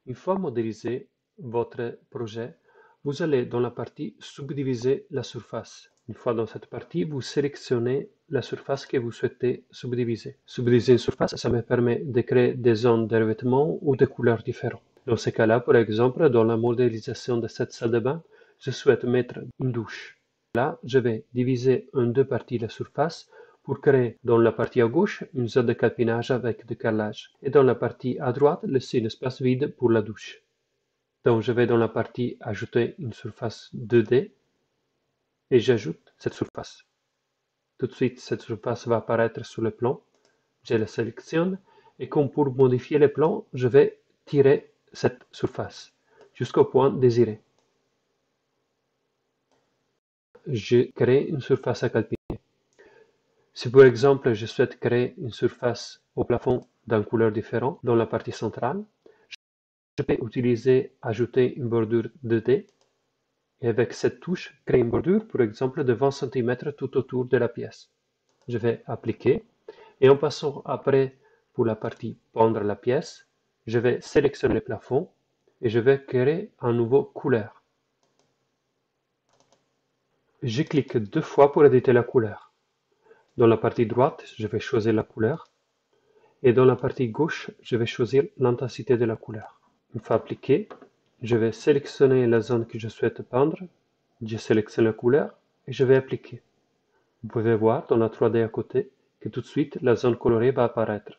Une fois modélisé votre projet, vous allez dans la partie subdiviser la surface. Une fois dans cette partie, vous sélectionnez la surface que vous souhaitez subdiviser. Subdiviser une surface, ça me permet de créer des zones de revêtement ou de couleurs différentes. Dans ce cas-là, par exemple, dans la modélisation de cette salle de bain, je souhaite mettre une douche. Là, je vais diviser en deux parties la surface pour créer dans la partie à gauche une zone de capinage avec du carrelage et dans la partie à droite laisser un espace vide pour la douche. Donc je vais dans la partie ajouter une surface 2D et j'ajoute cette surface. Tout de suite, cette surface va apparaître sur le plan. Je la sélectionne et comme pour modifier le plan, je vais tirer cette surface jusqu'au point désiré. Je crée une surface à calpiner. Si par exemple je souhaite créer une surface au plafond d'une couleur différente dans la partie centrale, je peux utiliser ajouter une bordure 2D et avec cette touche créer une bordure par exemple de 20 cm tout autour de la pièce. Je vais appliquer et en passant après pour la partie peindre la pièce, je vais sélectionner le plafond et je vais créer un nouveau couleur. Je clique deux fois pour éditer la couleur. Dans la partie droite, je vais choisir la couleur. Et dans la partie gauche, je vais choisir l'intensité de la couleur. Une fois appliqué, je vais sélectionner la zone que je souhaite peindre. Je sélectionne la couleur et je vais appliquer. Vous pouvez voir dans la 3D à côté que tout de suite la zone colorée va apparaître.